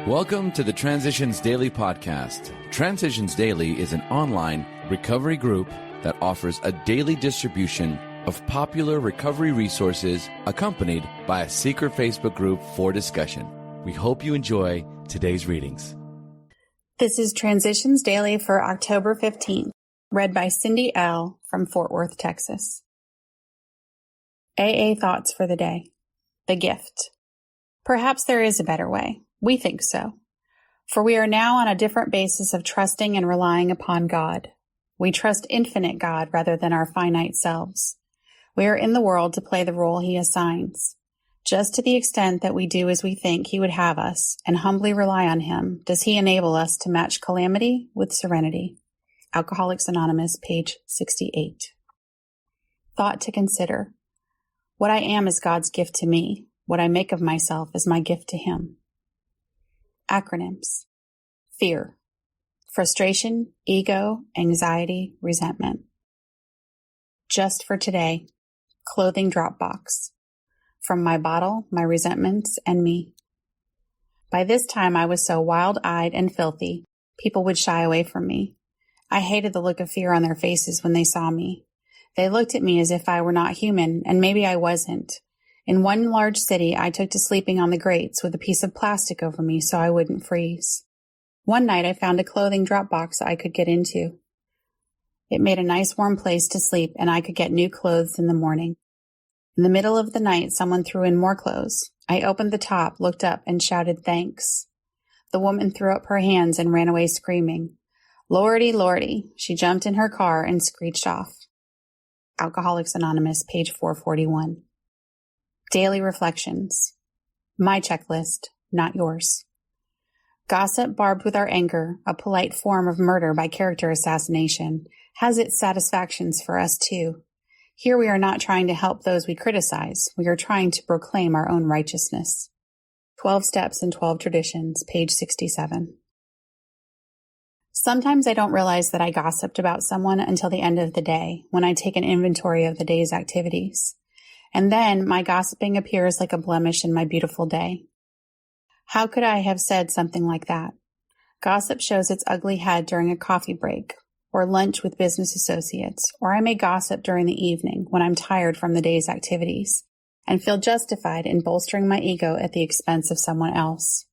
Welcome to the Transitions Daily podcast. Transitions Daily is an online recovery group that offers a daily distribution of popular recovery resources accompanied by a secret Facebook group for discussion. We hope you enjoy today's readings. This is Transitions Daily for October 15th, read by Cindy L. from Fort Worth, Texas. AA thoughts for the day. The gift. Perhaps there is a better way. We think so. For we are now on a different basis of trusting and relying upon God. We trust infinite God rather than our finite selves. We are in the world to play the role He assigns. Just to the extent that we do as we think He would have us and humbly rely on Him, does He enable us to match calamity with serenity. Alcoholics Anonymous, page 68. Thought to consider. What I am is God's gift to me. What I make of myself is my gift to Him. Acronyms. Fear. Frustration, ego, anxiety, resentment. Just for today. Clothing drop box. From my bottle, my resentments, and me. By this time I was so wild-eyed and filthy, people would shy away from me. I hated the look of fear on their faces when they saw me. They looked at me as if I were not human, and maybe I wasn't. In one large city, I took to sleeping on the grates with a piece of plastic over me so I wouldn't freeze. One night I found a clothing drop box I could get into. It made a nice warm place to sleep, and I could get new clothes in the morning. In the middle of the night, someone threw in more clothes. I opened the top, looked up, and shouted thanks. The woman threw up her hands and ran away screaming. Lordy, Lordy. She jumped in her car and screeched off. Alcoholics Anonymous, page 441. Daily reflections. My checklist, not yours. Gossip barbed with our anger, a polite form of murder by character assassination, has its satisfactions for us too. Here we are not trying to help those we criticize. We are trying to proclaim our own righteousness. 12 Steps and 12 Traditions, page 67. Sometimes I don't realize that I gossiped about someone until the end of the day, when I take an inventory of the day's activities. And then my gossiping appears like a blemish in my beautiful day. How could I have said something like that? Gossip shows its ugly head during a coffee break, or lunch with business associates, or I may gossip during the evening when I'm tired from the day's activities, and feel justified in bolstering my ego at the expense of someone else.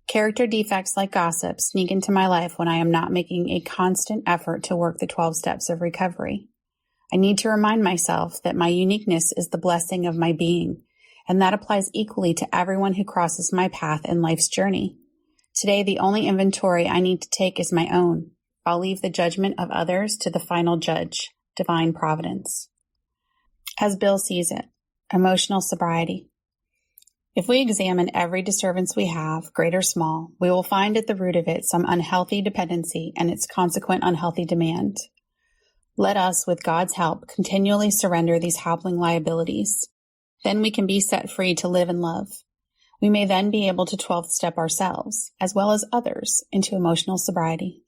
Character defects like gossip sneak into my life when I am not making a constant effort to work the 12 steps of recovery. I need to remind myself that my uniqueness is the blessing of my being, and that applies equally to everyone who crosses my path in life's journey. Today, the only inventory I need to take is my own. I'll leave the judgment of others to the final judge, divine providence. As Bill sees it, emotional sobriety. If we examine every disturbance we have, great or small, we will find at the root of it some unhealthy dependency and its consequent unhealthy demand. Let us, with God's help, continually surrender these hobbling liabilities. Then we can be set free to live and love. We may then be able to 12th step ourselves, as well as others, into emotional sobriety.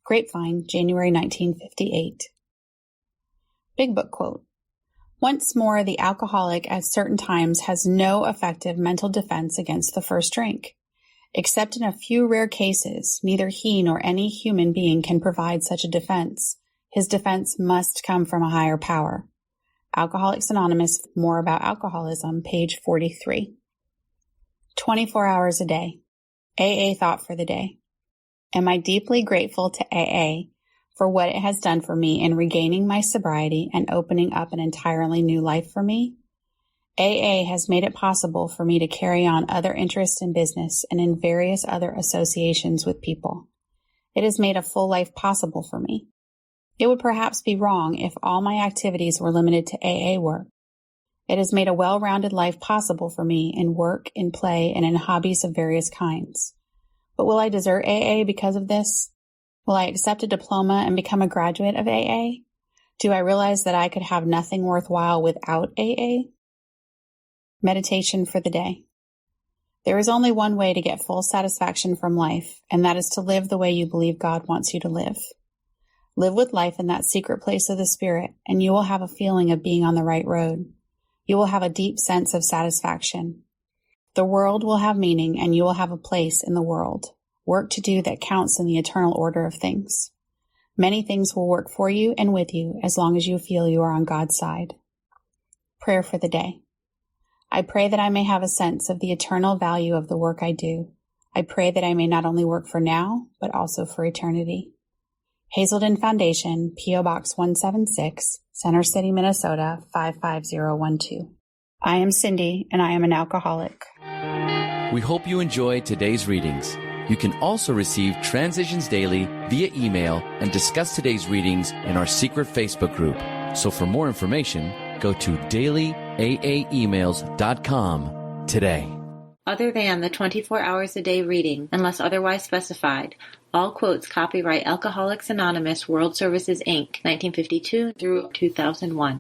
Grapevine, January 1958. Big Book quote. Once more, the alcoholic at certain times has no effective mental defense against the first drink. Except in a few rare cases, neither he nor any human being can provide such a defense. His defense must come from a higher power. Alcoholics Anonymous, More About Alcoholism, page 43. 24 hours a day. AA thought for the day. Am I deeply grateful to AA for what it has done for me in regaining my sobriety and opening up an entirely new life for me? AA has made it possible for me to carry on other interests in business and in various other associations with people. It has made a full life possible for me. It would perhaps be wrong if all my activities were limited to AA work. It has made a well-rounded life possible for me in work, in play, and in hobbies of various kinds. But will I desert AA because of this? Will I accept a diploma and become a graduate of AA? Do I realize that I could have nothing worthwhile without AA? Meditation for the day. There is only one way to get full satisfaction from life, and that is to live the way you believe God wants you to live. Live with life in that secret place of the Spirit, and you will have a feeling of being on the right road. You will have a deep sense of satisfaction. The world will have meaning and you will have a place in the world. Work to do that counts in the eternal order of things. Many things will work for you and with you as long as you feel you are on God's side. Prayer for the day. I pray that I may have a sense of the eternal value of the work I do. I pray that I may not only work for now, but also for eternity. Hazelden Foundation, P.O. Box 176, Center City, Minnesota, 55012. I am Cindy, and I am an alcoholic. We hope you enjoyed today's readings. You can also receive Transitions Daily via email and discuss today's readings in our secret Facebook group. So for more information, go to dailyaaemails.com today. Other than the 24 hours a day reading, unless otherwise specified, all quotes copyright Alcoholics Anonymous World Services, Inc., 1952 through 2001.